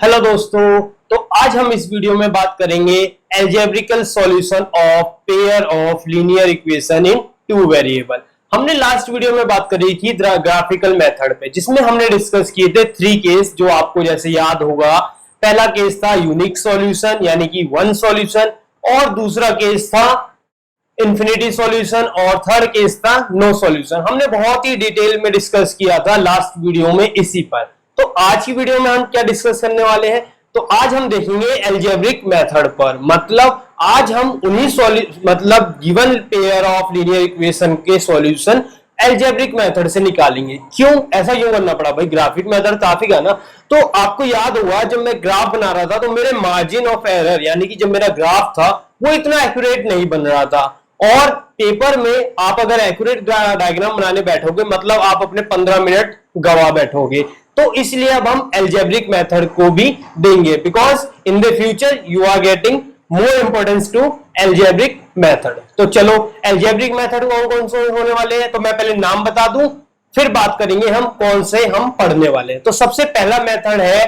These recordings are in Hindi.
हेलो दोस्तों, तो आज हम इस वीडियो में बात करेंगे algebraical solution of pair of linear equation in two variable. हमने लास्ट वीडियो में बात करी थी ग्राफिकल मेथड पे, जिसमें हमने डिस्कस किए थे 3 केस, जो आपको जैसे याद होगा। पहला केस था यूनिक सॉल्यूशन यानी कि वन सॉल्यूशन, और दूसरा केस था इंफिनिटी सॉल्यूशन, और थर्ड केस था नो सॉल्यूशन। हमने बहुत ही डिटेल में डिस्कस किया था लास्ट वीडियो में इसी पर। तो आज की वीडियो में हम क्या डिस्कस करने वाले हैं, तो आज हम देखेंगे अलजेब्रिक मेथड पर। मतलब आज हम उन्हीं मतलब given pair of linear equation के सॉल्यूशन अलजेब्रिक मेथड से निकालेंगे। क्यों ऐसा क्यों करना पड़ा भाई, ग्राफिक मेथड काफी का ना। तो आपको याद होगा जब मैं ग्राफ बना रहा था तो मेरे मार्जिन ऑफ एरर यानी कि जब मेरा ग्राफ था वो इतना एक्यूरेट नहीं बन रहा था। और पेपर में आप अगर एक्यूरेट डायग्राम बनाने बैठोगे मतलब आप अपने 15 मिनट गवा बैठोगे। तो इसलिए अब हम अलजेब्रिक मेथड को भी देंगे, because in the future you are getting more importance to algebraic method. तो चलो अलजेब्रिक मेथड कौन कौन से होने वाले हैं, तो मैं पहले नाम बता दूं, फिर बात करेंगे हम कौन से हम पढ़ने वाले हैं। तो सबसे पहला मेथड है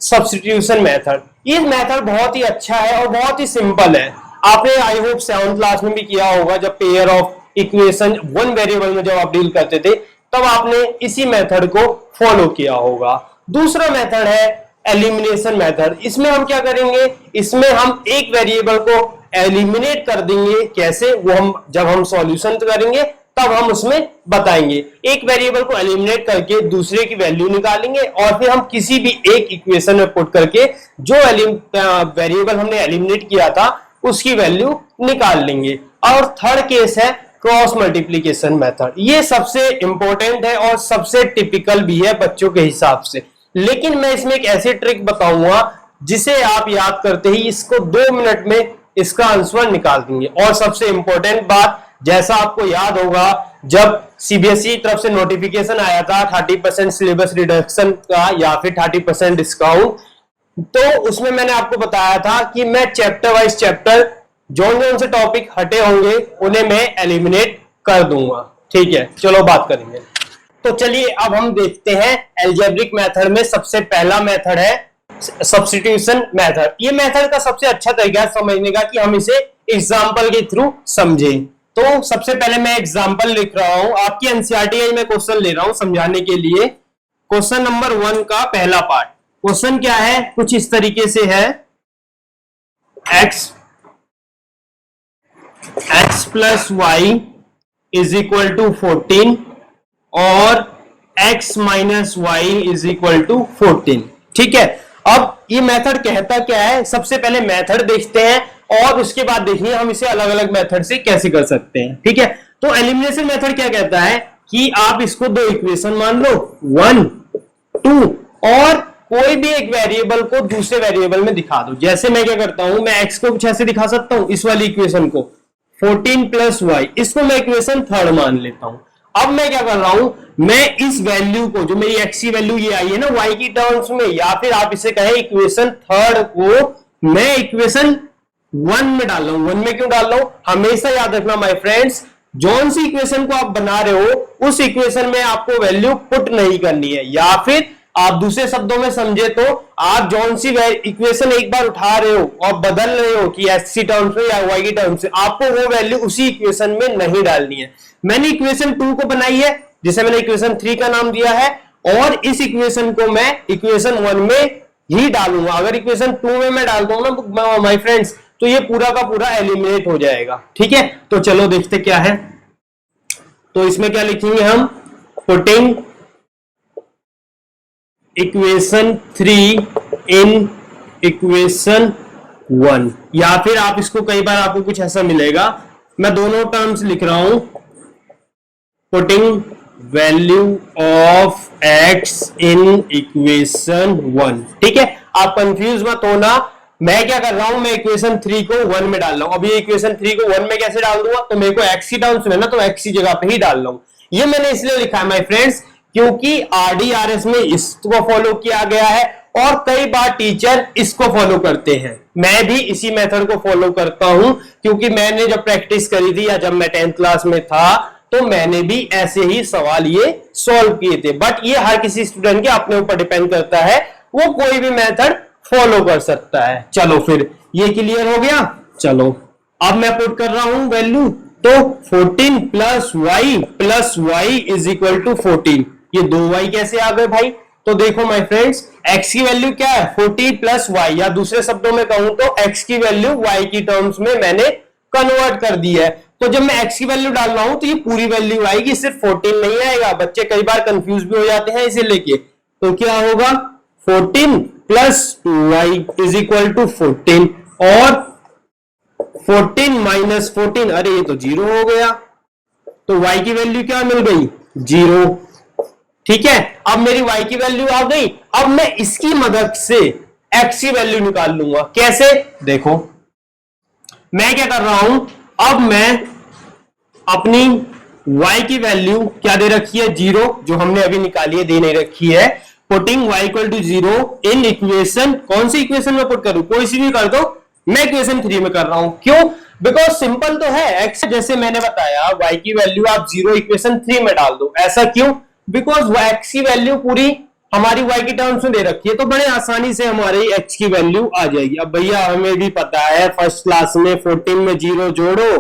सब्स्टिट्यूशन मेथड। ये मेथड बहुत ही अच्छा है और बहुत ही सिंपल है। आपने आई होप 7th क्लास में भी किया होगा, जब pair of equation one variable में जब आप डील करते थे तब आपने इसी मेथड को फॉलो किया होगा। दूसरा मेथड है एलिमिनेशन मेथड। इसमें हम क्या करेंगे, इसमें हम एक वेरिएबल को एलिमिनेट कर देंगे। कैसे, वो हम जब हम सॉल्यूशन करेंगे तब हम उसमें बताएंगे। एक वेरिएबल को एलिमिनेट करके दूसरे की वैल्यू निकालेंगे और फिर हम किसी भी एक इक्वेशन में पुट करके जो वेरिएबल हमने एलिमिनेट किया था उसकी वैल्यू निकाल लेंगे। और थर्ड केस है क्रॉस मल्टीप्लीकेशन मेथड। ये सबसे इंपॉर्टेंट है और सबसे टिपिकल भी है बच्चों के हिसाब से। लेकिन मैं इसमें एक ऐसी ट्रिक बताऊंगा जिसे आप याद करते ही इसको 2 मिनट में इसका आंसर निकाल देंगे। और सबसे इंपॉर्टेंट बात, जैसा आपको याद होगा जब सीबीएसई तरफ से नोटिफिकेशन आया था 30% सिलेबस रिडक्शन का या फिर 30% डिस्काउंट, तो उसमें मैंने आपको बताया था कि मैं चैप्टर वाइज चैप्टर जो से टॉपिक हटे होंगे उन्हें मैं एलिमिनेट कर दूंगा। ठीक है, चलो बात करेंगे। तो चलिए अब हम देखते हैं अलजेब्रिक मेथड में सबसे पहला मेथड है सब्स्टिट्यूशन मेथड। ये मेथड का सबसे अच्छा तरीका है समझने का कि हम इसे एग्जांपल के थ्रू समझें। तो सबसे पहले मैं एग्जांपल लिख रहा हूं, आपकी एनसीईआरटी में क्वेश्चन ले रहा हूं समझाने के लिए। क्वेश्चन नंबर 1 का पहला पार्ट। क्वेश्चन क्या है, कुछ इस तरीके से है, x plus Y is equal to 14 और x minus Y is equal to 14। ठीक है, अब ये मेथड कहता क्या है, सबसे पहले मेथड देखते हैं और उसके बाद देखिए हम इसे अलग अलग मेथड से कैसे कर सकते हैं। ठीक है, तो एलिमिनेशन मेथड क्या कहता है कि आप इसको दो इक्वेशन मान लो 1, 2 और कोई भी एक वेरिएबल को दूसरे वेरिएबल में दिखा दो। जैसे मैं क्या करता हूं, मैं x को कुछ ऐसे दिखा सकता हूं, इस वाली इक्वेशन को 14 प्लस वाई, इसको मैं इक्वेशन 3rd मान लेता हूं। अब मैं क्या कर रहा हूं, मैं इस वैल्यू को, जो मेरी x की वैल्यू ये आई है ना y की टर्म्स में, या फिर आप इसे कहें इक्वेशन 3rd को मैं इक्वेशन 1 में डाल रहा हूं। 1 में क्यों डाल रहा हूं, हमेशा याद रखना माय फ्रेंड्स, जौन सी इक्वेशन को आप बना रहे हो उस इक्वेशन में आपको वैल्यू पुट नहीं करनी है। या फिर आप दूसरे शब्दों में समझे तो आप जौन सी इक्वेशन एक बार उठा रहे हो और बदल रहे हो कि x की टर्म्स में या y की टर्म्स में, आपको वो वैल्यू उसी इक्वेशन में नहीं डालनी है। मैंने इक्वेशन 2 को बनाई है जिसे मैंने इक्वेशन 3 का नाम दिया है, और इस इक्वेशन को मैं इक्वेशन 1 में ही डालूंगा। अगर इक्वेशन 2 में मैं डाल दूंगा ना माय फ्रेंड्स, तो ये पूरा का पूरा एलिमिनेट हो जाएगा। ठीक है, तो चलो देखते क्या है। तो इसमें क्या लिखेंगे हम, पुटिंग इक्वेशन 3 इन इक्वेशन 1, या फिर आप इसको कई बार आपको कुछ ऐसा मिलेगा, मैं दोनों टर्म्स लिख रहा हूं, putting value of x in equation 1। ठीक है, आप कंफ्यूज मत होना, मैं क्या कर रहा हूं, मैं इक्वेशन 3 को 1 में डाल रहा हूं। अब ये इक्वेशन 3 को 1 में कैसे डाल दूंगा, तो मेरे को x की टर्म्स में ना, तो x की जगह पे ही डाल रहा हूं। ये मैंने इसलिए लिखा है माय फ्रेंड्स क्योंकि RDRS में इसको फॉलो किया गया है और कई बार टीचर इसको फॉलो करते हैं। मैं भी इसी मेथड को फॉलो करता हूं क्योंकि मैंने जब प्रैक्टिस करी थी या जब मैं 10th क्लास में था तो मैंने भी ऐसे ही सवाल ये सॉल्व किए थे। बट ये हर किसी स्टूडेंट के अपने ऊपर डिपेंड करता है, वो कोई भी मेथड फॉलो कर सकता है। चलो फिर ये क्लियर हो गया। चलो अब मैं पुट कर रहा हूं वैल्यू, तो 14 plus Y is equal to 14। ये 2y कैसे आ गए भाई? तो देखो माय फ्रेंड्स, x की वैल्यू क्या है? 40 प्लस वाई, या दूसरे शब्दों में कहूं तो x की वैल्यू y की टर्म्स में मैंने कन्वर्ट कर दी है। तो जब मैं x की वैल्यू डाल रहा हूं तो ये पूरी वैल्यू आएगी, सिर्फ 14 नहीं आएगा। बच्चे कई बार कंफ्यूज भी हो जाते हैं इसे लेके। तो क्या होगा? 14 plus 2y is equal to 14, और 14 माइनस 14, अरे ये तो 0 हो गया। तो y की वैल्यू क्या मिल गई? 0। ठीक है, अब मेरी y की वैल्यू आ गई। अब मैं इसकी मदद से x की वैल्यू निकाल लूंगा। कैसे? देखो मैं क्या कर रहा हूं, अब मैं अपनी y की वैल्यू क्या दे रखी है? 0, जो हमने अभी निकाली है, दे नहीं रखी है। Putting y equal to 0 in equation, कौन सी इक्वेशन में पुट करूं? कोई सी भी कर दो, मैं इक्वेशन 3 में कर रहा हूं। क्यों? बिकॉज सिंपल तो है, x जैसे मैंने बताया y की वैल्यू आप 0 इक्वेशन 3 में डाल दो। ऐसा क्यों? बिकॉज x की वैल्यू पूरी हमारी y की टर्म्स में दे रखी है, तो बड़े आसानी से हमारी x की वैल्यू आ जाएगी। अब भैया हमें भी पता है फर्स्ट क्लास में 14 में 0 जोड़ो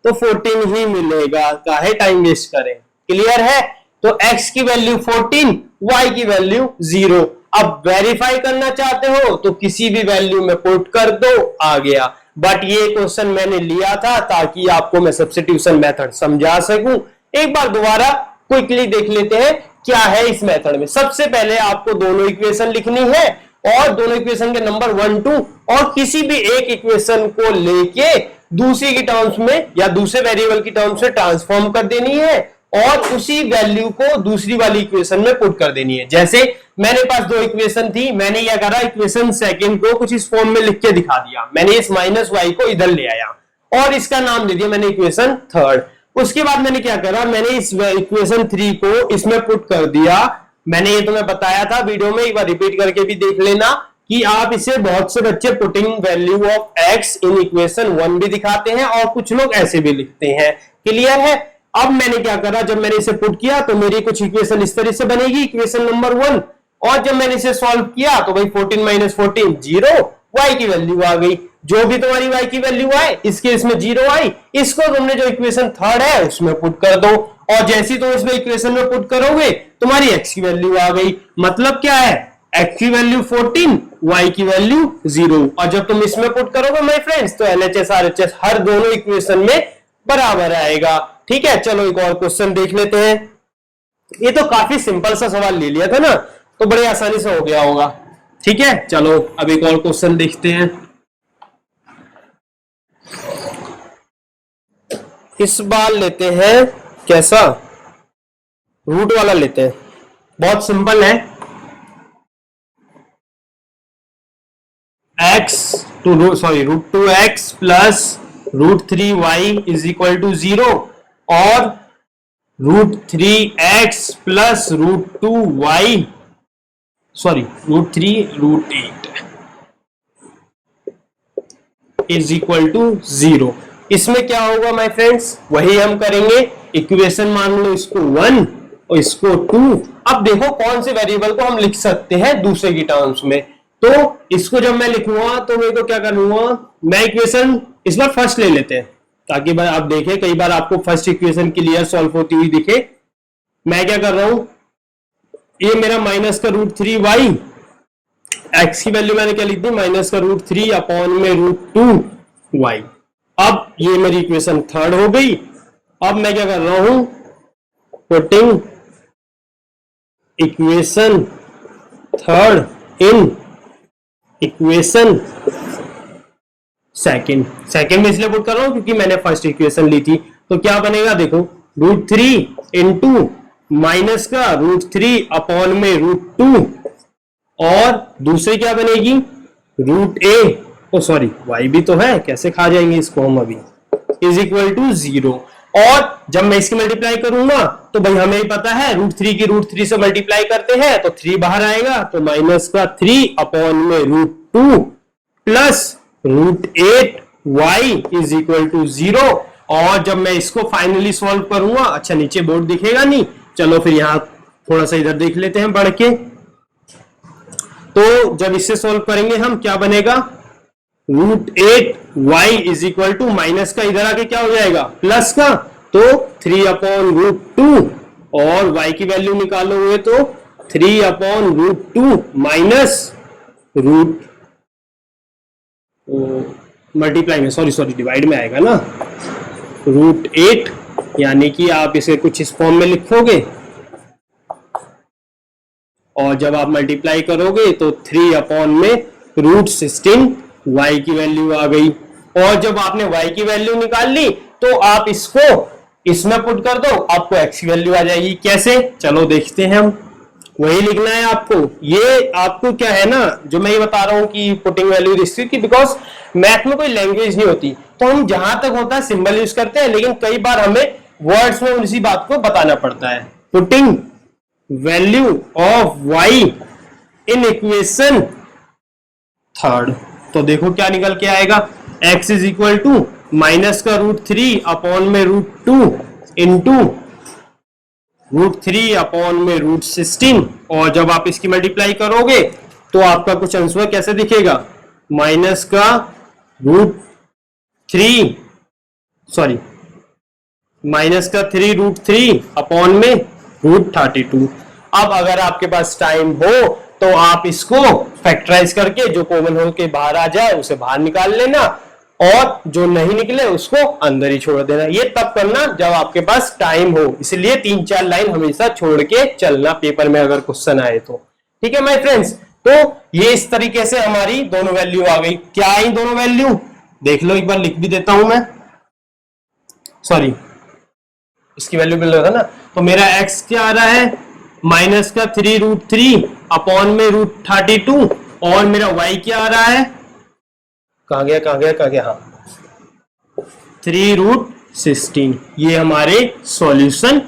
तो 14 ही मिलेगा, काहे टाइम वेस्ट करें। क्लियर है? तो x की वैल्यू 14, y की वैल्यू 0। अब वेरीफाई करना चाहते हो तो किसी भी वैल्यू में पुट कर दो, आ गया। बट ये क्वेश्चन मैंने लिया था ताकि आपको मैं सब्स्टिट्यूशन मेथड समझा सकूं। एक बार दोबारा क्विकली देख लेते हैं क्या है इस मेथड में। सबसे पहले आपको दोनों इक्वेशन लिखनी है, और दोनों इक्वेशन के नंबर 1, 2 और किसी भी एक इक्वेशन को लेके दूसरी की टर्म्स में या दूसरे वेरिएबल की टर्म्स में ट्रांसफॉर्म कर देनी है, और उसी वैल्यू को दूसरी वाली इक्वेशन में पुट कर देनी है। जैसे मेरे पास 2 इक्वेशन थी, मैंने क्या करा, इक्वेशन सेकंड को कुछ इस फॉर्म में लिख के दिखा दिया। मैंने इस माइनस वाई को इधर ले आया और इसका नाम दे दिया मैंने इक्वेशन थर्ड। उसके बाद मैंने क्या करा, मैंने इस इक्वेशन 3 को इसमें पुट कर दिया। मैंने ये तुम्हें बताया था वीडियो में, एक बार रिपीट करके भी देख लेना कि आप इसे बहुत से बच्चे putting value of x in equation 1 भी दिखाते हैं और कुछ लोग ऐसे भी लिखते हैं। क्लियर है? अब मैंने क्या करा, जब मैंने इसे पुट किया तो मेरी कुछ इक्वेशन इस तरह से बनेगी, इक्वेशन नंबर 1, और जब मैंने इसे सॉल्व किया तो भाई 14 माइनस 14 0, y की वैल्यू आ गई। जो भी तुम्हारी y की वैल्यू आए, इसके इसमें 0 आई, इसको तुमने जो इक्वेशन थर्ड है उसमें पुट कर दो, और जैसी तुम इसमें इक्वेशन में पुट करोगे तुम्हारी x की वैल्यू आ गई। मतलब क्या है, x की वैल्यू 14, y की वैल्यू 0, और जब तुम इसमें पुट करोगे माय फ्रेंड्स तो LHS RHS हर दोनों इक्वेशन में बराबर आएगा। ठीक है, चलो एक और क्वेश्चन देख लेते हैं। ये तो काफी सिंपल सा सवाल ले लिया था ना, तो बड़े आसानी से हो गया होगा। ठीक है, चलो अब एक और क्वेश्चन देखते हैं। इस बार लेते हैं कैसा, रूट वाला लेते हैं, बहुत सिंपल है। Root 2x plus root 3y is equal to 0 और root 3x plus root 2y root 3 root 8 is equal to 0। इसमें क्या होगा माय फ्रेंड्स, वही हम करेंगे। इक्वेशन मान लो इसको 1 और इसको 2। अब देखो कौन से वेरिएबल को हम लिख सकते हैं दूसरे की टर्म्स में। तो इसको जब मैं लिखूंगा तो मेरे को क्या करूंगा, मैं इक्वेशन इस बार फर्स्ट ले लेते हैं ताकि आप देखें, कई बार आपको फर्स्ट इक्वेशन क्लियर सॉल्व होती हुई दिखे। मैं क्या कर रहा हूं, ये मेरा माइनस का रूट 3y, x की वैल्यू मैंने क्या लिख दी, माइनस का रूट 3 अपॉन में रूट 2y। अब ये मेरी इक्वेशन थर्ड हो गई। अब मैं क्या कर रहा हूं, putting equation third in equation second में इसलिए पुट कर रहा हूं क्योंकि मैंने फर्स्ट इक्वेशन ली थी। तो क्या बनेगा देखो, रूट 3 इंटू माइनस का रूट 3 अपॉन में रूट 2, और दूसरी क्या बनेगी, रूट ए, ओ सॉरी y भी तो है, कैसे खा जाएंगे इसको हम अभी, इज इक्वल टू 0। और जब मैं इसकी मल्टीप्लाई करूंगा तो भाई हमें ही पता है रूट 3 की रूट 3 से मल्टीप्लाई करते हैं तो 3 बाहर आएगा, तो माइनस का 3 अपॉन में root 2 plus root 8 y is equal to 0। और जब मैं इसको फाइनली सॉल्व करूंगा, अच्छा नीचे बोर्ड दिखेगा नहीं, चलो फिर यहां थोड़ा सा इधर देख लेते हैं बढ़ के। तो जब इससे सॉल्व करेंगे हम, क्या बनेगा, √8y is equal to minus का इधर आके क्या हो जाएगा, प्लस का, तो 3/√2 और y की वैल्यू निकालोगे तो 3/√2 माइनस रूट मल्टीप्लाई में, सॉरी डिवाइड में आएगा ना, √8, यानी कि आप इसे कुछ इस फॉर्म में लिखोगे और जब आप मल्टीप्लाई करोगे तो 3/√16 y की वैल्यू आ गई। और जब आपने y की वैल्यू निकाल ली तो आप इसको इसमें पुट कर दो, आपको x की वैल्यू आ जाएगी। कैसे, चलो देखते हैं हम। वही लिखना है आपको, ये आपको क्या है ना, जो मैं ये बता रहा हूं कि पुटिंग वैल्यू दिस की, बिकॉज मैथ में कोई लैंग्वेज नहीं होती, तो हम जहां तक होता है सिंबल यूज करते हैं, लेकिन कई बार हमें वर्ड्स में उसी बात को बताना पड़ता है। Putting value of y in equation third, तो देखो क्या निकल के आएगा, x is equal to minus का √3 अपॉन में √2 इंटू √3 अपॉन में √16, और जब आप इसकी मल्टीप्लाई करोगे तो आपका कुछ आंसर कैसे दिखेगा, माइनस का √3 अपॉन में √32। अब अगर आपके पास टाइम हो तो आप इसको फैक्टराइज करके जो कॉमन हो के बाहर आ जाए उसे बाहर निकाल लेना, और जो नहीं निकले उसको अंदर ही छोड़ देना। ये तब करना जब आपके पास टाइम हो, इसलिए 3-4 लाइन हमेशा छोड़ के चलना पेपर में अगर क्वेश्चन आए तो। ठीक है माय फ्रेंड्स, तो ये इस तरीके से हमारी दोनों वैल्यू आ गई। क्या आई दोनों वैल्यू, देख लो एक बार, लिख भी देता हूं मैं, सॉरी इसकी वैल्यू मिल रहा था ना, तो मेरा x क्या आ रहा है, माइनस का 3√3 अपॉन में √32, और मेरा y क्या आ रहा है, कहां गया, हाँ 3√16। ये हमारे सॉल्यूशन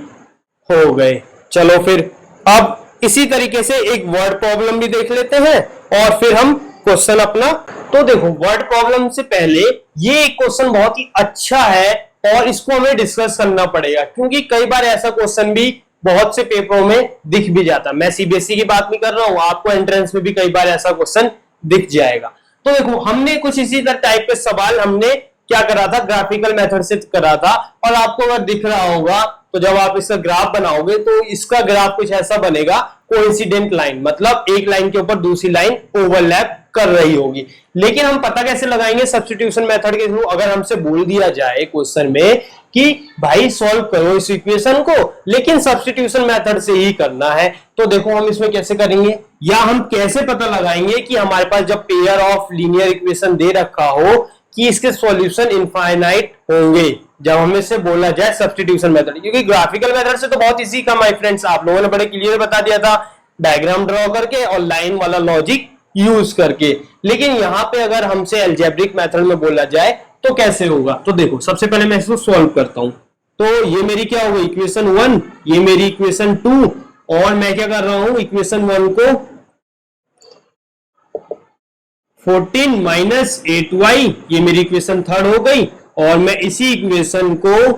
हो गए। चलो फिर अब इसी तरीके से एक वर्ड प्रॉब्लम भी देख लेते हैं और फिर हम क्वेश्चन अपना। तो देखो, वर्ड प्रॉब्लम से पहले ये क्वेश्चन बहुत ही अच्छा है और इसको हमें डिस्कस करना पड़ेगा, क्योंकि कई बार ऐसा क्वेश्चन भी बहुत से पेपरों में दिख भी जाता। मैं सीबीएसई की बात नहीं कर रहा हूं, आपको एंट्रेंस में भी कई बार ऐसा क्वेश्चन दिख जाएगा। तो देखो, हमने कुछ इसी तरह टाइप के सवाल हमने क्या करा था, ग्राफिकल मेथड से करा था, और आपको अगर दिख रहा होगा तो जब आप इसका ग्राफ बनाओगे तो इसका ग्राफ कुछ ऐसा बनेगा, कोइंसिडेंट लाइन, मतलब एक लाइन के ऊपर दूसरी लाइन ओवरलैप कर रही होगी। लेकिन हम पता कैसे लगाएंगे, सब्स्टिट्यूशन मेथड के थ्रू। अगर हमसे बोल दिया जाए क्वेश्चन में कि भाई सॉल्व करो इस इक्वेशन को, लेकिन सब्स्टिट्यूशन मेथड से ही करना है, तो देखो हम इसमें कैसे करेंगे, या हम कैसे पता लगाएंगे कि हमारे पास जब पेयर ऑफ लीनियर इक्वेशन दे रखा हो कि इसके सॉल्यूशन इनफाइनाइट होंगे, जब हमें से बोला जाए सब्स्टिट्यूशन मेथड। क्योंकि ग्राफिकल मेथड से तो बहुत इजी का माय फ्रेंड्स, आप लोगों ने बड़े क्लियर बता दिया था, डायग्राम ड्रॉ करके और लाइन वाला लॉजिक यूज करके। लेकिन यहां पे अगर हमसे अलजेब्रिक मेथड में बोला जाए तो कैसे होगा, तो देखो सबसे पहले मैं इसको सॉल्व करता हूं। तो ये मेरी क्या होगी, इक्वेशन 1, ये मेरी इक्वेशन 2, और मैं क्या कर रहा हूं, इक्वेशन 1 को 14 माइनस 8y, ये मेरी इक्वेशन 3 हो गई, और मैं इसी इक्वेशन को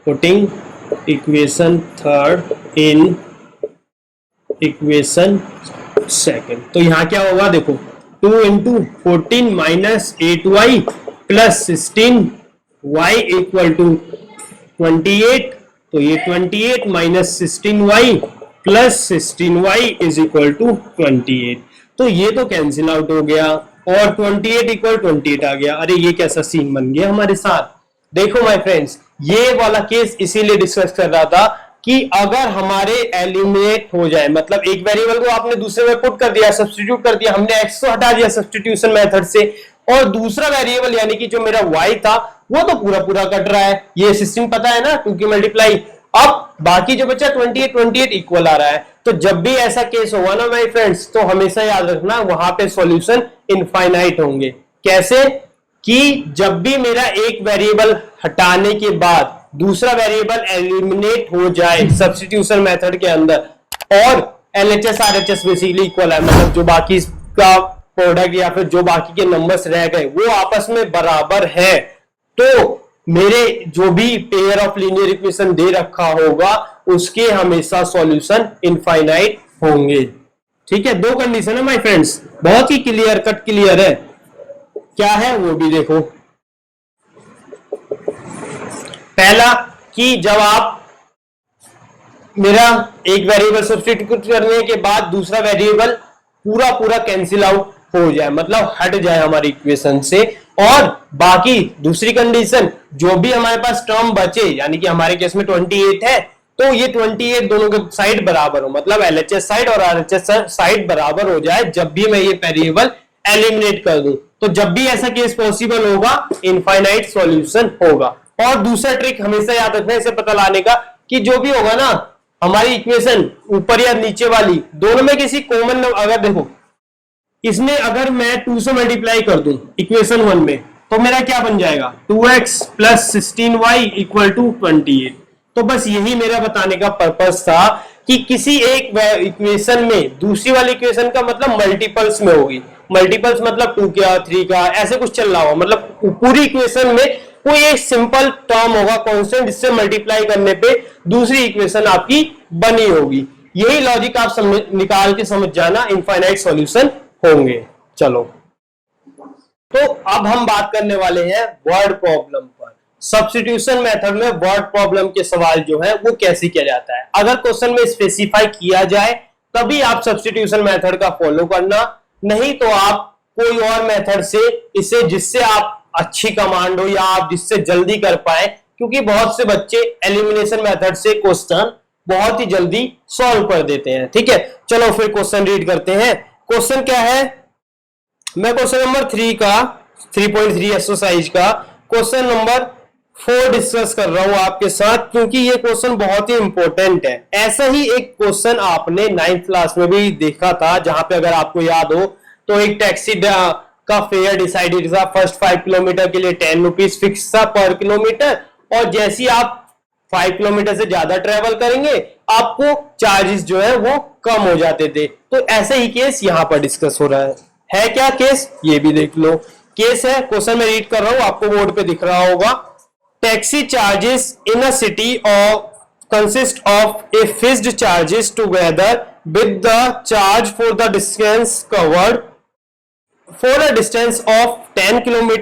पुटिंग इक्वेशन 3 इन इक्वेशन 2, तो यहां क्या होगा, देखो 2 into 14 minus 8y plus 16y equal to 28, तो ये 28 minus 16y plus 16y is equal to 28, तो ये तो कैंसिल आउट हो गया और 28 इक्वल 28 आ गया। अरे ये कैसा सीन बन गया हमारे साथ। देखो माय फ्रेंड्स, ये वाला केस इसीलिए डिस्कस कर रहा था कि अगर हमारे एलिमिनेट हो जाए, मतलब एक वेरिएबल को आपने दूसरे में पुट कर दिया, सब्स्टिट्यूट कर दिया, हमने x को हटा दिया सब्स्टिट्यूशन मेथड से, और दूसरा वेरिएबल यानी कि जो मेरा y था वो तो पूरा पूरा कट रहा है, ये सिस्टम पता है ना, 2 की मल्टीप्लाई। अब बाकी जो बचा 28 इक्वल आ रहा है, तो जब भी ऐसा केस होगा ना माय फ्रेंड्स, तो हमेशा याद रखना वहां पे सॉल्यूशन इनफाइनाइट होंगे। कैसे, कि जब भी मेरा एक वेरिएबल हटाने के बाद दूसरा वेरिएबल एलिमिनेट हो जाए सब्स्टिट्यूशन मेथड के अंदर, और LHS RHS बेसिकली इक्वल है, मतलब जो बाकी का प्रोडक्ट या फिर जो बाकी के नंबर्स रह गए वो आपस में बराबर है, तो मेरे जो भी पेयर ऑफ लीनियर इक्वेशन दे रखा होगा उसके हमेशा सॉल्यूशन इनफाइनाइट होंगे। ठीक है, दो कंडीशन है माय फ्रेंड्स, बहुत ही क्लियर कट क्लियर है। क्या है वो भी देखो। पहला कि जब आप मेरा एक वेरिएबल सब्स्टिट्यूट करने के बाद दूसरा वेरिएबल पूरा पूरा कैंसिल आउट हो जाए, मतलब हट जाए हमारी इक्वेशन से, और बाकी दूसरी कंडीशन जो भी हमारे पास टर्म बचे, यानी कि हमारे केस में 28 है, तो ये 28 दोनों के साइड बराबर हो, मतलब एलएचएस साइड और आरएचएस साइड बराबर हो जाए जब भी मैं ये वेरिएबल एलिमिनेट कर दूं। तो जब भी ऐसा केस पॉसिबल होगा इनफाइनाइट सॉल्यूशन होगा। और दूसरा ट्रिक हमेशा याद रखना है इसे पता लाने का कि जो भी होगा ना हमारी इक्वेशन ऊपर या नीचे वाली दोनों में किसी कॉमन, अगर देखो इसमें अगर मैं 2 से मल्टीप्लाई कर दूं इक्वेशन 1 में तो मेरा क्या बन जाएगा 2x plus 16y equal to 28। तो बस यही मेरा बताने का पर्पस था कि किसी एक इक्वेशन में दूसरी वाली इक्वेशन का मतलब मल्टीपल्स में होगी, मल्टीपल्स मतलब 2 का 3 का ऐसे कुछ चल रहा होगा, मतलब पूरी इक्वेशन में कोई एक सिंपल टर्म होगा कांस्टेंट जिससे मल्टीप्लाई करने पे दूसरी इक्वेशन आपकी बनी होगी। यही लॉजिक आप निकाल के समझ जाना, इनफाइनाइट सॉल्यूशन होंगे। चलो तो अब हम बात करने वाले हैं वर्ड प्रॉब्लम पर। सब्स्टिट्यूशन मेथड में वर्ड प्रॉब्लम के सवाल जो है वो कैसे किया जाता है, अगर क्वेश्चन में स्पेसिफाई किया जाए तभी आप सब्स्टिट्यूशन मेथड का फॉलो करना, नहीं तो आप कोई और मेथड से इसे जिससे आप अच्छी कमांड हो या आप जिससे जल्दी कर पाए, क्योंकि बहुत से बच्चे एलिमिनेशन मेथड से क्वेश्चन बहुत ही जल्दी सॉल्व कर देते हैं। ठीक है, चलो फिर क्वेश्चन रीड करते हैं। क्वेश्चन क्या है, मैं क्वेश्चन नंबर 3 का 3.3 एक्सरसाइज का क्वेश्चन नंबर 4 डिस्कस कर रहा हूं आपके साथ, क्योंकि ये क्वेश्चन बहुत ही इंपॉर्टेंट है। ऐसा ही एक क्वेश्चन आपने 9th क्लास में भी देखा था, जहां पे अगर आपको याद हो तो एक टैक्सी का फेयर डिसाइडेड था, फर्स्ट 5 किलोमीटर के लिए 10 रुपीज फिक्स था पर किलोमीटर, और जैसे ही आप 5 किलोमीटर से ज्यादा ट्रेवल करेंगे आपको चार्जेस जो है वो कम हो जाते थे। तो ऐसे ही केस यहां पर डिस्कस हो रहा है क्या केस, ये भी देख लो। केस है, क्वेश्चन में रीड कर रहा हूं, आपको बोर्ड पे दिख रहा होगा। Taxi charges in a city of consist of a fixed charges together with the charge for the distance covered. For a distance of 10 km,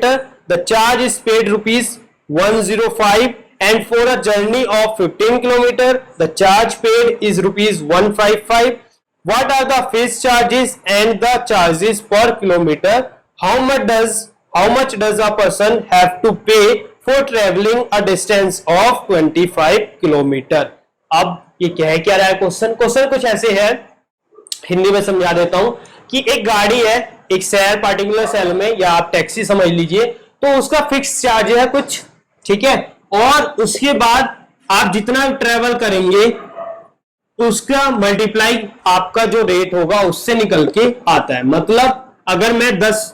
the charge is paid rupees 105, and for a journey of 15 km, the charge paid is rupees 155. What are the fixed charges and the charges per kilometer? How much does a person have to pay for traveling a distance of 25 kilometre? अब ये क्या रहा है क्वेश्चन कुछ ऐसे है, हिंदी में समझा देता हूं कि एक गाड़ी है एक शहर, पार्टिकुलर शहर में, या आप टैक्सी समझ लीजिए, तो उसका फिक्स चार्ज है कुछ, ठीक है, और उसके बाद आप जितना ट्रेवल करेंगे उसका मल्टीप्लाई आपका जो रेट होगा उससे निकल के आता है। मतलब अगर मैं 10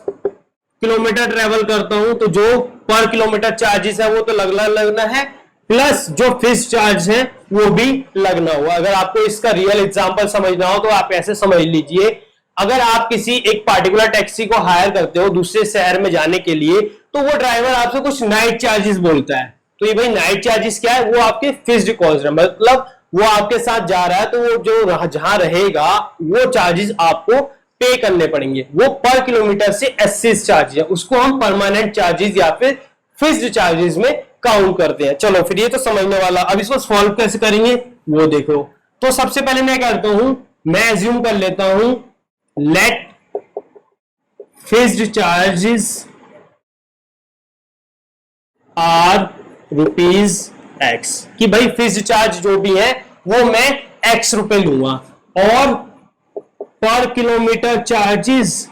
किलोमीटर ट्रेवल करता हूं तो जो पर किलोमीटर चार्जेस है वो तो लगना है, प्लस जो फिक्स चार्ज है वो भी लगना होगा। अगर आपको इसका रियल एग्जांपल समझना हो तो आप ऐसे समझ लीजिए, अगर आप किसी एक पार्टिकुलर टैक्सी को हायर करते हो दूसरे शहर में जाने के लिए, तो वो ड्राइवर आपसे कुछ नाइट चार्जेस बोलता है। तो ये भाई नाइट चार्जेस क्या है, वो आपके फिक्स्ड कॉस्ट है, मतलब वो आपके साथ जा रहा है तो वो जो जहां रहेगा वो चार्जेस आपको पे करने पड़ेंगे। वो पर किलोमीटर से एक्सेस चार्ज है, उसको हम परमानेंट चार्जेस या फिर फिक्स्ड चार्जेस में काउंट करते हैं। चलो फिर ये तो समझने वाला, अब इसको सॉल्व कैसे करेंगे वो देखो। तो सबसे पहले मैं करता हूं, मैं एज्यूम कर लेता हूं let fixed charges are rupees X, कि भाई फिक्स्ड चार्ज जो भी है वो मैं एक्स रुपए लूंगा, और per kilometre charges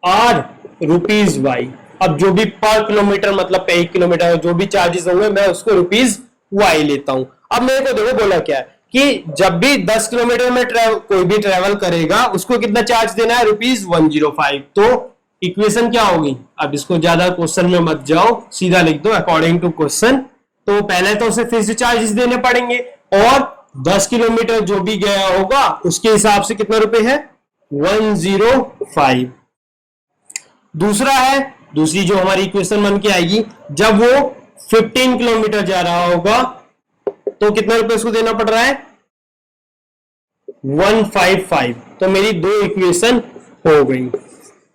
are rupees Y. अब जो भी पर किलोमीटर मतलब पे किलोमीटर जो भी चार्जेस होंगे मैं उसको रुपीज वाई लेता हूं। अब मेरे को देखो बोला क्या है कि जब भी 10 किलोमीटर में कोई भी ट्रेवल करेगा उसको कितना चार्ज देना है, रुपीज 105। तो इक्वेशन क्या होगी, अब इसको ज्यादा क्वेश्चन में मत जाओ, सीधा लिख दो अकॉर्डिंग टू क्वेश्चन। तो पहले तो उसे फिक्स्ड चार्जेस देने पड़ेंगे, और 10 किलोमीटर जो भी गया होगा उसके हिसाब से कितना रुपए है 105। दूसरा है दूसरी जो हमारी इक्वेशन बन के आएगी, जब वो 15 किलोमीटर जा रहा होगा तो कितना रुपए उसको देना पड़ रहा है, 155। तो मेरी दो इक्वेशन हो गई।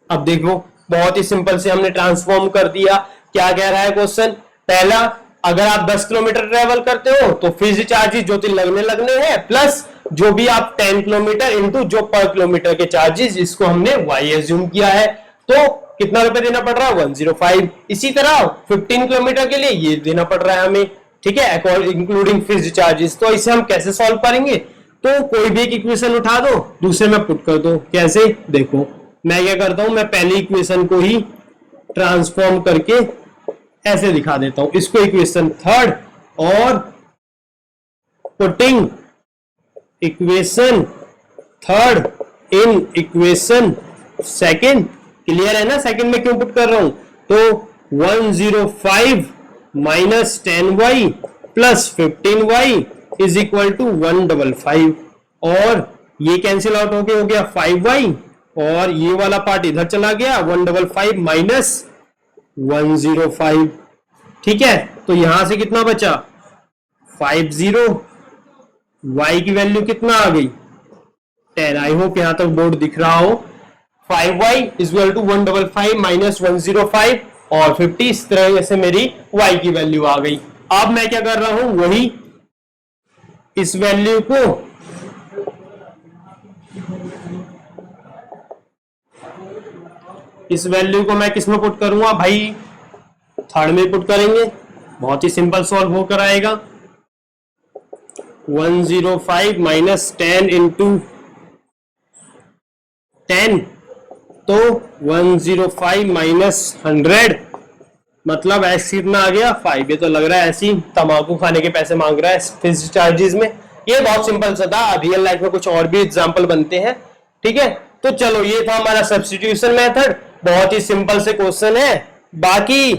अब देखो बहुत ही सिंपल से हमने ट्रांसफॉर्म कर दिया। क्या कह रहा है क्वेश्चन, पहला अगर आप 10 किलोमीटर ट्रेवल करते हो तो फिक्स्ड चार्जेस जो लगने हैं, प्लस जो भी आप 10 किलोमीटर इंटू जो पर किलोमीटर के चार्जेस, इसको हमने वाई एज्यूम किया है, तो कितना रुपए देना पड़ रहा है, 105। इसी तरह 15 किलोमीटर के लिए ये देना पड़ रहा है हमें, ठीक है, इंक्लूडिंग फिक्स्ड चार्जेस। तो इसे हम कैसे सॉल्व करेंगे, तो कोई भी एक इक्वेशन उठा दो, दूसरे में पुट कर दो। कैसे, देखो मैं क्या करता हूं, मैं पहली इक्वेशन को ही ट्रांसफॉर्म करके ऐसे दिखा देता हूं, इसको इक्वेशन थर्ड और putting equation third in equation second. Clear है ना, सेकंड में क्यों पुट कर रहा हूं, तो 105 minus 10y plus 15y is equal to 155, और ये कैंसिल आउट हो गया 5y, और ये वाला पार्ट इधर चला गया, 155 माइनस 105। ठीक है, तो यहां से कितना बचा, 50, y की वैल्यू कितना आ गई, 10। आई होप यहां तक बोर्ड दिख रहा हो। 5y is equal to 155 minus 105 और 50। इस तरह से मेरी y की वैल्यू आ गई। अब मैं क्या कर रहा हूं, वही इस वैल्यू को मैं किस में पुट करूंगा भाई, थर्ड में पुट करेंगे, बहुत ही सिंपल सॉल्व होकर आएगा। 105 माइनस 10 इंटू 10, तो 105 माइनस 100, मतलब ऐसे कितना आ गया 5। ये तो लग रहा है ऐसी तंबाकू खाने के पैसे मांग रहा है फिक्स्ड चार्जेस में। ये बहुत सिंपल सा था, रियल लाइफ में कुछ और भी एग्जांपल बनते हैं। ठीक है, तो चलो ये था हमारा सब्स्टिट्यूशन मेथड, बहुत ही सिंपल से क्वेश्चन है। बाकी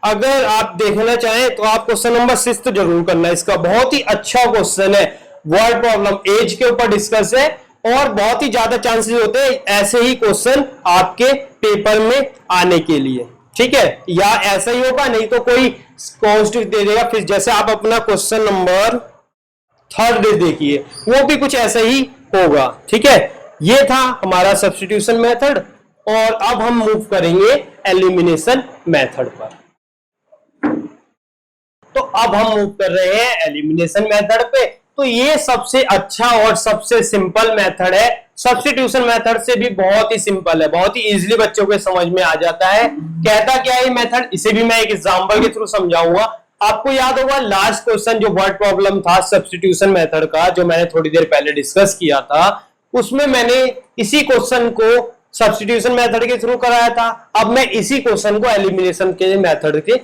अगर आप देखना चाहें तो आप क्वेश्चन नंबर 6 तो जरूर करना, इसका बहुत ही अच्छा क्वेश्चन है, वर्ड प्रॉब्लम एज के ऊपर डिस्कस है, और बहुत ही ज्यादा चांसेस होते हैं ऐसे ही क्वेश्चन आपके पेपर में आने के लिए। ठीक है, या ऐसा ही होगा, नहीं तो कोई कॉन्स्टिट्यूट दे देगा। फिर जैसे आप अपना क्वेश्चन नंबर 3 देखिए, वो भी कुछ ऐसा ही होगा। ठीक है, ये था हमारा सब्स्टिट्यूशन मेथड, और अब हम मूव करेंगे एलिमिनेशन मेथड पर। तो अब हम मूव कर रहे हैं एलिमिनेशन मेथड पे। तो ये सबसे अच्छा और सबसे सिंपल मेथड है, सब्स्टिट्यूशन मेथड से भी बहुत ही सिंपल है, बहुत ही इजीली बच्चों को समझ में आ जाता है। कहता क्या है ये मेथड, इसे भी मैं एक एग्जांपल के थ्रू समझाऊंगा। आपको याद होगा लास्ट क्वेश्चन जो वर्ड प्रॉब्लम था सब्स्टिट्यूशन मेथड का, जो मैंने थोड़ी देर पहले डिस्कस किया था, उसमें मैंने इसी क्वेश्चन को सब्स्टिट्यूशन मेथड के थ्रू कराया था। अब मैं इसी क्वेश्चन को एलिमिनेशन के मेथड के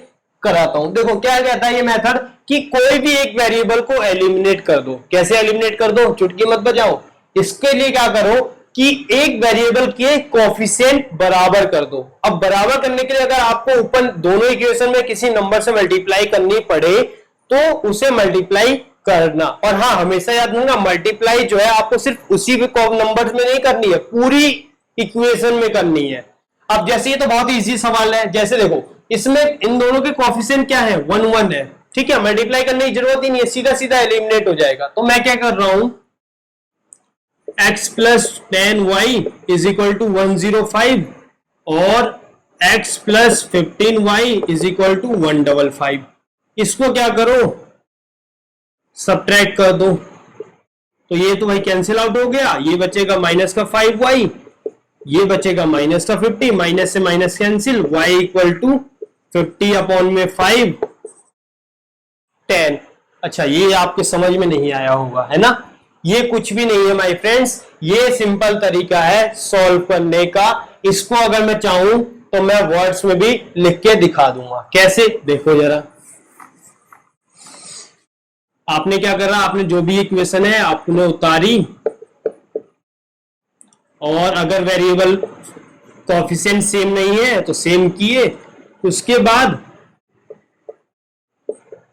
कराता हूं। देखो क्या कहता है ये मेथड, कि कोई भी एक वेरिएबल को एलिमिनेट कर दो। कैसे एलिमिनेट कर दो, चुटकी मत बजाओ। इसके लिए क्या करो कि एक वेरिएबल के कोएफिशिएंट बराबर कर दो। अब बराबर करने के लिए अगर आपको ऊपर दोनों इक्वेशन में किसी नंबर से मल्टीप्लाई करनी पड़े तो उसे मल्टीप्लाई करना। और हाँ, हमेशा याद रखना, मल्टीप्लाई जो है आपको सिर्फ उसी नंबर में नहीं करनी है, पूरी इक्वेशन में करनी है। अब जैसे ये तो बहुत इजी सवाल है, जैसे देखो इसमें इन दोनों के कोएफिशिएंट क्या है, 1 1 है। ठीक है, मल्टीप्लाई करने की जरूरत ही नहीं है, सीधा सीधा एलिमिनेट हो जाएगा। तो मैं क्या कर रहा हूं, x plus 10y is equal to 105 और x plus 15y is equal to 155। इसको क्या करो, सब्ट्रैक्ट कर दो। तो ये तो भाई कैंसिल आउट हो गया, ये बचेगा माइनस का 5y, ये बचेगा माइनस का 50, माइनस से minus cancel, y equal to 50 upon में 5 10। अच्छा, ये आपके समझ में नहीं आया होगा, है ना, ये कुछ भी नहीं है माय फ्रेंड्स, ये सिंपल तरीका है सॉल्व करने का। इसको अगर मैं चाहूं तो मैं वर्ड्स में भी लिख के दिखा दूंगा। कैसे, देखो जरा। आपने क्या करा, आपने जो भी इक्वेशन है आपने उतारी, और अगर वेरिएबल कोएफिशिएंट सेम नहीं है तो सेम किए। उसके बाद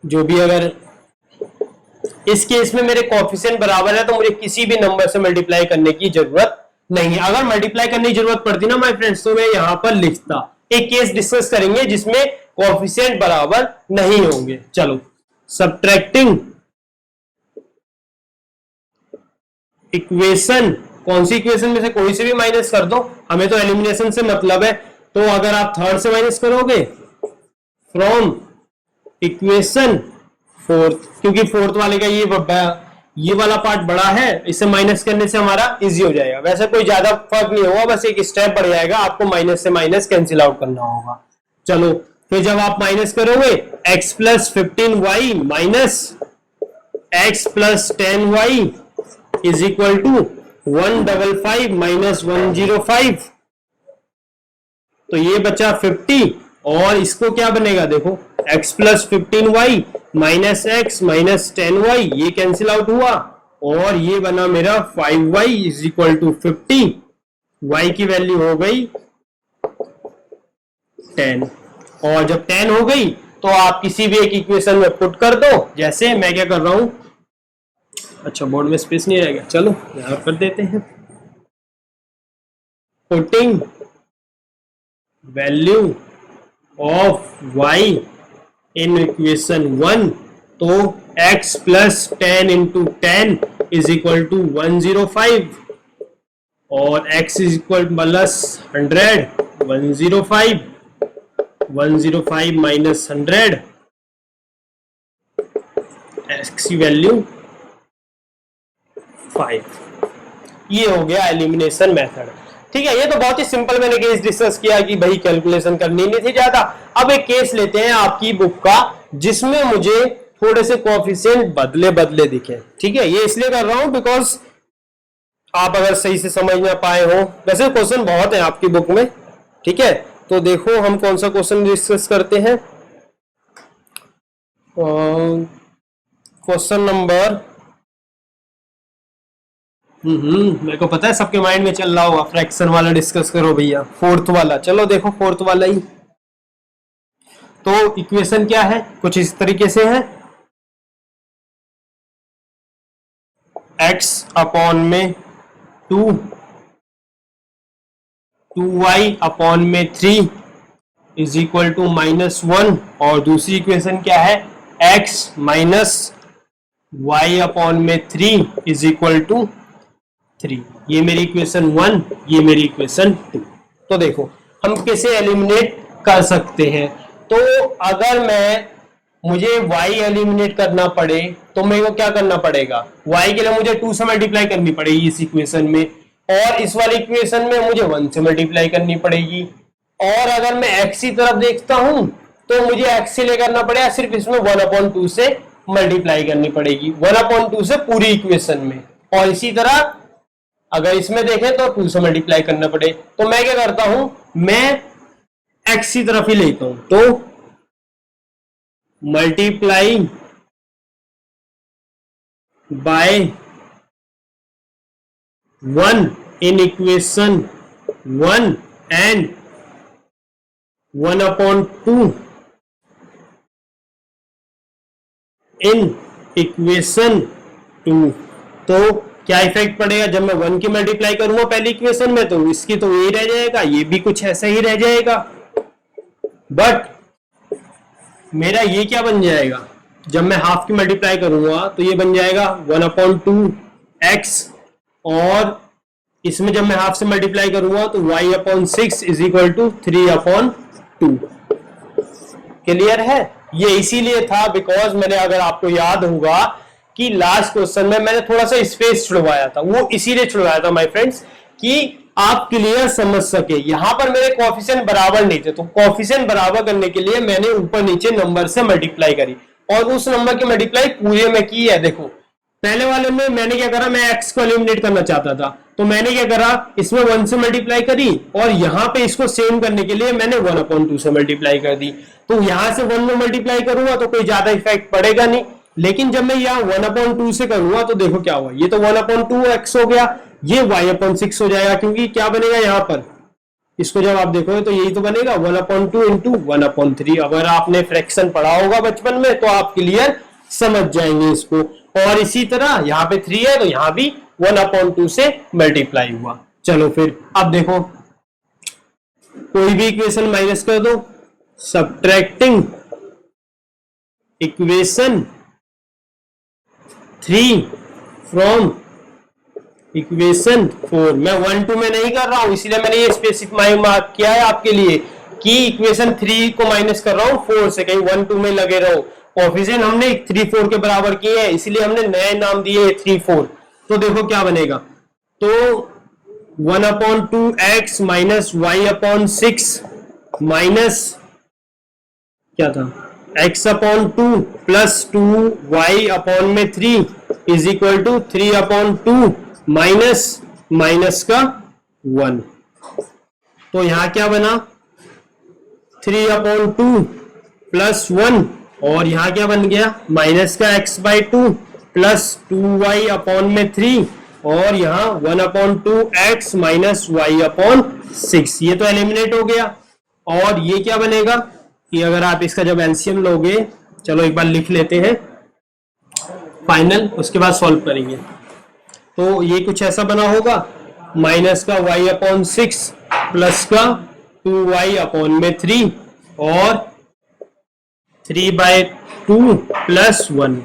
जो भी, अगर इस केस में मेरे कोएफिशिएंट बराबर है तो मुझे किसी भी नंबर से मल्टीप्लाई करने की जरूरत नहीं है। अगर मल्टीप्लाई करने की जरूरत पड़ती ना माय फ्रेंड्स तो मैं यहां पर लिखता, एक केस डिस्कस करेंगे जिसमें कोएफिशिएंट बराबर नहीं होंगे। चलो, सब्ट्रैक्टिंग इक्वेशन, कौन सी इक्वेशन में से कोई से भी माइनस कर दो, हमें तो एलिमिनेशन से मतलब है। तो अगर आप थर्ड से माइनस करोगे फ्रॉम इक्वेशन फोर्थ, क्योंकि फोर्थ वाले का ये वाला पार्ट बड़ा है, इसे माइनस करने से हमारा इजी हो जाएगा। वैसे कोई ज्यादा फर्क नहीं होगा, बस एक स्टेप बढ़ जाएगा, आपको माइनस से माइनस कैंसिल आउट करना होगा। चलो, फिर जब आप माइनस करोगे x plus 15y minus x plus 10y is equal to 155 minus 105, तो ये बचा 50 और इसको क्या बनेगा देखो, x plus 15y minus x minus 10y, ये कैंसिल आउट हुआ और ये बना मेरा 5y is equal to 50, y की वैल्यू हो गई 10, और जब 10 हो गई तो आप किसी भी एक इक्वेशन में पुट कर दो। जैसे मैं क्या कर रहा हूं, अच्छा बोर्ड में स्पेस नहीं रहेगा, चलो यहां कर देते हैं, putting value of y in equation 1, तो x plus 10 into 10 is equal to 105 और x is equal plus 100 105 minus 100, x की वैल्यू 5। ये हो गया एलिमिनेशन मेथड। ठीक है, ये तो बहुत ही सिंपल मैंने केस डिस्कस किया कि भाई कैलकुलेशन करनी नहीं थी ज्यादा। अब एक केस लेते हैं आपकी बुक का जिसमें मुझे थोड़े से कोएफिशिएंट बदले बदले दिखे। ठीक है, ये इसलिए कर रहा हूं बिकॉज आप अगर सही से समझ ना पाए हो, वैसे क्वेश्चन बहुत है आपकी बुक में। ठीक है, तो देखो हम कौन सा क्वेश्चन डिस्कस करते हैं। क्वेश्चन नंबर मेरे को पता है सबके माइंड में चल रहा होगा, फ्रैक्शन वाला डिस्कस करो भैया, फोर्थ वाला। चलो देखो फोर्थ वाला ही। तो इक्वेशन क्या है, कुछ इस तरीके से है, x अपॉन में 2, 2y अपॉन में 3 इज इक्वल टू -1, और दूसरी इक्वेशन क्या है, x माइनस y अपॉन में 3 इज इक्वल टू 3। ये मेरी इक्वेशन 1, ये मेरी इक्वेशन 2। तो देखो हम कैसे एलिमिनेट कर सकते हैं। तो अगर मुझे y एलिमिनेट करना पड़े तो मेरे को क्या करना पड़ेगा, y के लिए मुझे 2 से मल्टीप्लाई करनी पड़ेगी इस इक्वेशन में, और इस वाली इक्वेशन में मुझे 1 से मल्टीप्लाई करनी पड़ेगी। और अगर मैं x की तरफ देखता हूं तो मुझे x से ले करना पड़ेगा, सिर्फ इसमें 1/2 से मल्टीप्लाई करनी पड़ेगी, 1/2 से पूरी इक्वेशन में। और इसी तरह अगर इसमें देखें तो 2 से मल्टीप्लाई करना पड़े। तो मैं क्या करता हूं, मैं x की तरफ ही लेता हूं, तो multiplying by 1 in equation 1 and 1/2 in equation 2। तो क्या इफेक्ट पड़ेगा, जब मैं 1 की मल्टीप्लाई करूंगा पहली इक्वेशन में तो इसकी तो यही रह जाएगा, ये भी कुछ ऐसा ही रह जाएगा। बट मेरा ये क्या बन जाएगा, जब मैं हाफ की मल्टीप्लाई करूंगा तो ये बन जाएगा 1/2x, और इसमें जब मैं हाफ से मल्टीप्लाई करूंगा तो y/6 is equal to 3/2। Clear है। ये इसीलिए था बिकॉज मैंने, अगर आपको याद होगा कि लास्ट क्वेश्चन में मैंने थोड़ा सा स्पेस छुड़वाया था, वो इसीलिए छुड़वाया था माय फ्रेंड्स कि आप क्लियर समझ सके। यहां पर मेरे कोएफिशिएंट बराबर नहीं थे, तो कोएफिशिएंट बराबर करने के लिए मैंने ऊपर नीचे नंबर से मल्टीप्लाई करी, और उस नंबर की मल्टीप्लाई पूरे में की है। देखो पहले वाले में मैंने क्या करा, मैं x को एलिमिनेट करना चाहता था, तो मैंने क्या करा, इसमें 1 से मल्टीप्लाई करी, और यहां पे इसको सेम करने के लिए मैंने 1/2 से मल्टीप्लाई कर दी। तो यहां से 1 में मल्टीप्लाई करूंगा तो कोई ज्यादा इफेक्ट पड़ेगा नहीं, लेकिन जब मैं यहाँ 1/2 से करूंगा तो देखो क्या हुआ, ये तो 1/2x हो गया, ये y/6 हो जाएगा, क्योंकि क्या बनेगा यहाँ पर, इसको जब आप देखोगे तो यही तो बनेगा 1/2 इंटू 1/3। अगर आपने फ्रैक्शन पढ़ा होगा बचपन में तो आप क्लियर समझ जाएंगे इसको। और इसी तरह यहाँ पे 3 है तो यहाँ भी 1/2 से मल्टीप्लाई हुआ। चलो फिर अब देखो कोई भी इक्वेशन माइनस कर दो, सब्ट्रैक्टिंग इक्वेशन 3 फ्रॉम इक्वेशन 4। मैं 1 2 में नहीं कर रहा हूं, इसलिए मैंने ये स्पेसिफाई मार्क किया है आपके लिए कि इक्वेशन 3 को माइनस कर रहा हूं 4 से, कहीं 1 2 में लगे रहो। कोएफिशिएंट हमने 3 4 के बराबर किए हैं, इसलिए हमने नए नाम दिए 3 4। तो देखो क्या बनेगा, तो 1/2x माइनस y/6 माइनस क्या था x/2 plus 2y/3 is equal to 3/2 minus minus का 1। तो यहां क्या बना 3/2 प्लस 1, और यहां क्या बन गया माइनस का x/2 प्लस 2y/3, और यहां 1/2x माइनस y/6। ये तो एलिमिनेट हो गया। और ये क्या बनेगा कि अगर आप इसका जब एलसीएम लोगे, चलो एक बार लिख लेते हैं फाइनल, उसके बाद सॉल्व करेंगे। तो ये कुछ ऐसा बना होगा, माइनस का y/6 प्लस का 2y/3 और 3/2 प्लस 1।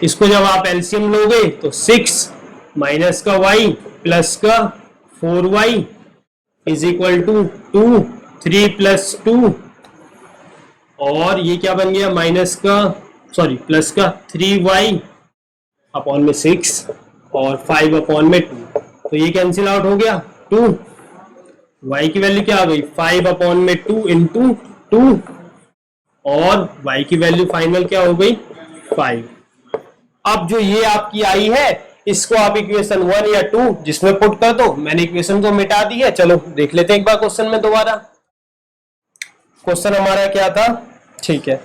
इसको जब आप एलसीएम लोगे तो 6 माइनस का y प्लस का 4y is equal to 2, 3 plus 2, और ये क्या बन गया माइनस का प्लस का 3y अपॉन में 6 और 5 अपॉन में 2। तो ये कैंसिल आउट हो गया 2, y की वैल्यू क्या आ गई 5 अपॉन में 2 इंटू 2, और y की वैल्यू फाइनल क्या हो गई 5। अब जो ये आपकी आई है, इसको आप इक्वेशन 1 या 2 जिसमें पुट कर दो। मैंने इक्वेशन को मिटा दी है, चलो देख लेते हैं एक बार क्वेश्चन में दोबारा। क्वेश्चन हमारा क्या था, ठीक है,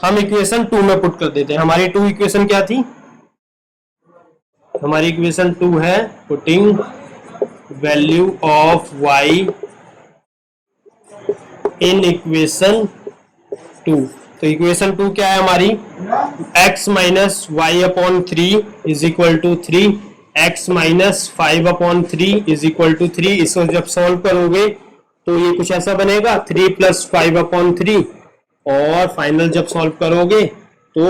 हम इक्वेशन 2 में पुट कर देते हैं। हमारी 2 इक्वेशन क्या थी, हमारी इक्वेशन 2 है putting value of y in equation 2। तो इक्वेशन 2 क्या है हमारी, x minus y/3 is equal to 3, x minus 5/3 is equal to 3। इसको जब सॉल्व करोगे तो ये कुछ ऐसा बनेगा 3 प्लस 5/3, और फाइनल जब सॉल्व करोगे तो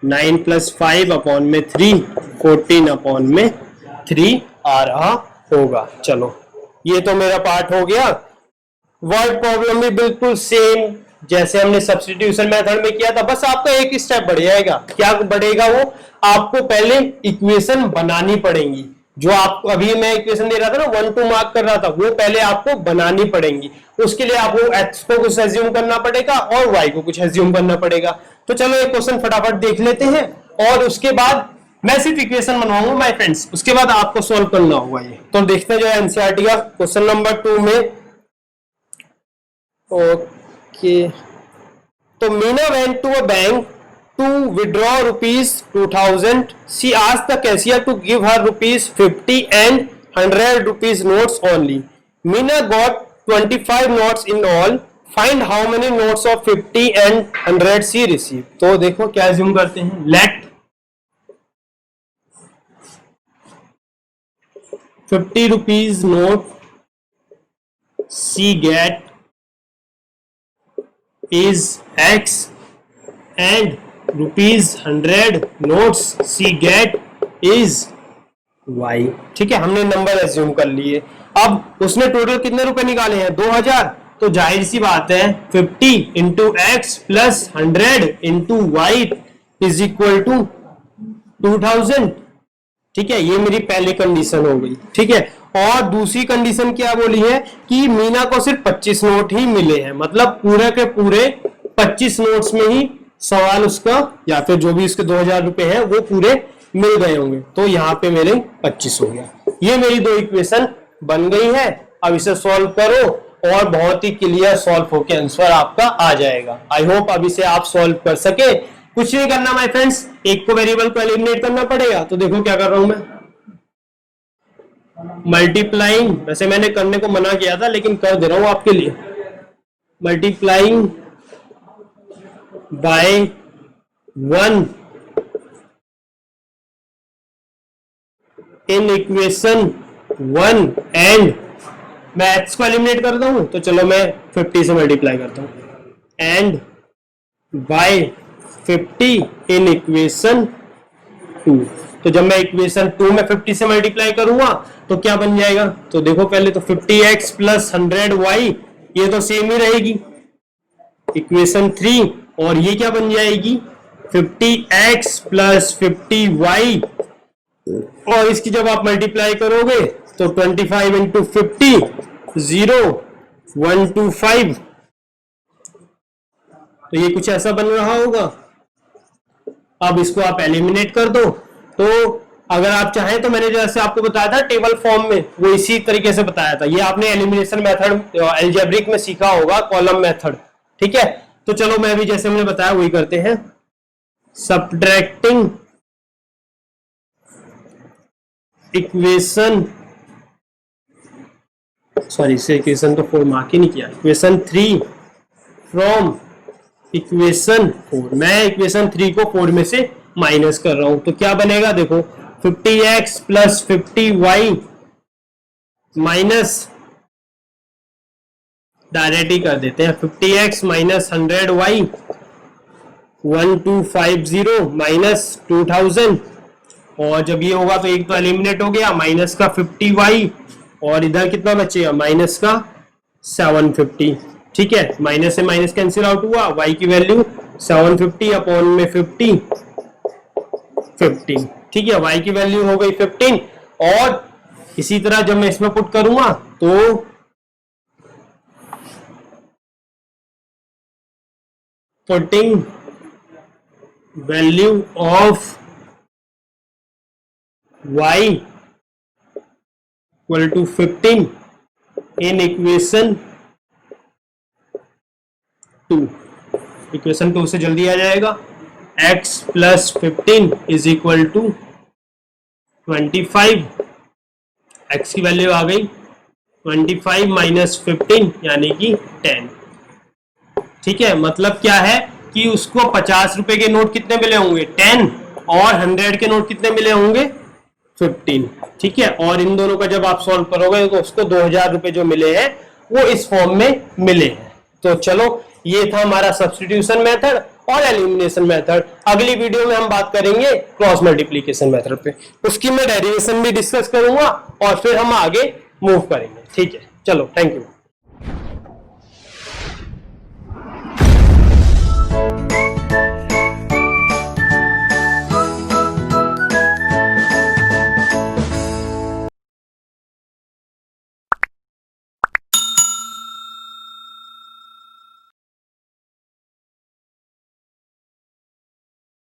9 प्लस 5/3 14/3 आ रहा होगा। चलो ये तो मेरा पार्ट हो गया। वर्ड प्रॉब्लम भी बिल्कुल सेम जैसे हमने सब्स्टिट्यूशन मेथड में किया था, बस आपका एक स्टेप बढ़ जाएगा। क्या बढ़ेगा, वो आपको पहले इक्वेशन बनानी पड़ेंगी। जो आपको अभी मैं इक्वेशन दे रहा था ना 1 2 मार्क कर रहा था, वो पहले आपको बनानी पड़ेंगी। उसके लिए आपको x को कुछ एज्यूम करना पड़ेगा और y को कुछ एज्यूम करना पड़ेगा। तो चलो एक क्वेश्चन फटाफट देख लेते हैं, और उसके बाद मैं सिर्फ इक्वेशन बनवाऊंगा माय फ्रेंड्स, उसके बाद आपको सॉल्व करना होगा ये। तो देखते हैं जो एनसीईआरटी का क्वेश्चन नंबर 2 में। ओके, तो Meena went to a bank to withdraw rupees 2000. She asked the cashier to give her rupees 50 and 100 rupees notes only. Meena got 25 notes in all. Find how many notes of 50 and 100 she received. तो देखो क्या assume करते हैं, let 50 rupees note she get is X and rupees 100 notes she get is Y. ठीक है, हमने नंबर एज्यूम कर लिए। अब उसने टोटल कितने रुपए निकाले हैं 2000, तो जाहिर सी बात है 50 into X plus 100 into Y is equal to 2000। ठीक है, ये मेरी पहली कंडीशन हो गई। ठीक है, और दूसरी कंडीशन क्या बोली है कि मीना को सिर्फ 25 नोट ही मिले हैं, मतलब पूरे के पूरे 25 नोट्स में ही सवाल उसका या फिर जो भी उसके 2000 रुपए हैं वो पूरे मिल गए होंगे। तो यहाँ पे मेरे 25 हो गया। ये मेरी दो इक्वेशन बन गई है। अब इसे सॉल्व करो और बहुत ही क्लियर सॉल्व होके आंसर आपका आ जाएगा। आई होप अब इसे आप सॉल्व कर सके। कुछ नहीं करना माय फ्रेंड्स, एक को वेरिएबल को एलिमिनेट करना पड़ेगा। तो देखो क्या कर रहा हूं मैं, मल्टीप्लाइंग, वैसे मैंने करने को मना किया था लेकिन कर दे रहा हूं आपके लिए, multiplying by 1 in equation 1 and मैं x को एलिमिनेट करता हूं, तो चलो मैं 50 से मल्टीप्लाई करता हूं, एंड बाय 50 इन इक्वेशन 2। तो जब मैं इक्वेशन 2 में 50 से मल्टीप्लाई करूंगा तो क्या बन जाएगा, तो देखो पहले तो 50x प्लस 100y, ये तो सेम ही रहेगी इक्वेशन 3, और ये क्या बन जाएगी 50x प्लस 50y, और इसकी जब आप मल्टीप्लाई करोगे तो 25 इंटू 50 0 125, तो ये कुछ ऐसा बन रहा होगा। अब इसको आप एलिमिनेट कर दो, तो अगर आप चाहें तो मैंने जैसे आपको बताया था टेबल फॉर्म में, वो इसी तरीके से बताया था। ये आपने एलिमिनेशन मेथड अलजेब्रिक में सीखा होगा, कॉलम मेथड, ठीक है। तो चलो मैं भी जैसे मैंने बताया वही करते हैं। सब्ट्रैक्टिंग इक्वेशन, सॉरी इसे इक्वेशन तो 4 मार्क ही नहीं किया, इक्वेशन 3 फ्रॉम इक्वेशन 4, मैं इक्वेशन 3 को 4 में से माइनस कर रहा हूं, तो क्या बनेगा देखो 50x plus 50y minus, direct ही कर देते हैं, 50x माइनस 100y 1250 माइनस 2000, और जब ये होगा तो एक तो एलिमिनेट हो गया, माइनस का 50y, और इधर कितना बचेगा माइनस का 750, ठीक है। माइनस से माइनस कैंसिल आउट हुआ, y की वैल्यू 750 अपॉन में 50 15, ठीक है, y की वैल्यू हो गई 15। और इसी तरह जब मैं इसमें पुट करूंगा तो putting value of y equal to 15 in equation 2, equation 2 से जल्दी आ जाएगा, x plus 15 is equal to 25, x की वैल्यू आ गई 25 माइनस 15 यानी कि 10, ठीक है। मतलब क्या है कि उसको 50 रुपए के नोट कितने मिले होंगे 10, और 100 के नोट कितने मिले होंगे 15, ठीक है। और इन दोनों का जब आप सॉल्व करोगे तो उसको 2000 रुपए जो मिले हैं वो इस फॉर्म में मिले हैं। तो चलो ये था हमारा सब्स्टिट्यूशन मेथड और एलिमिनेशन मेथड। अगली वीडियो में हम बात करेंगे क्रॉस मल्टीप्लिकेशन मेथड पे, उसकी मैं डेरिवेशन भी डिस्कस करूंगा और फिर हम आगे मूव करेंगे, ठीक है। चलो थैंक यू।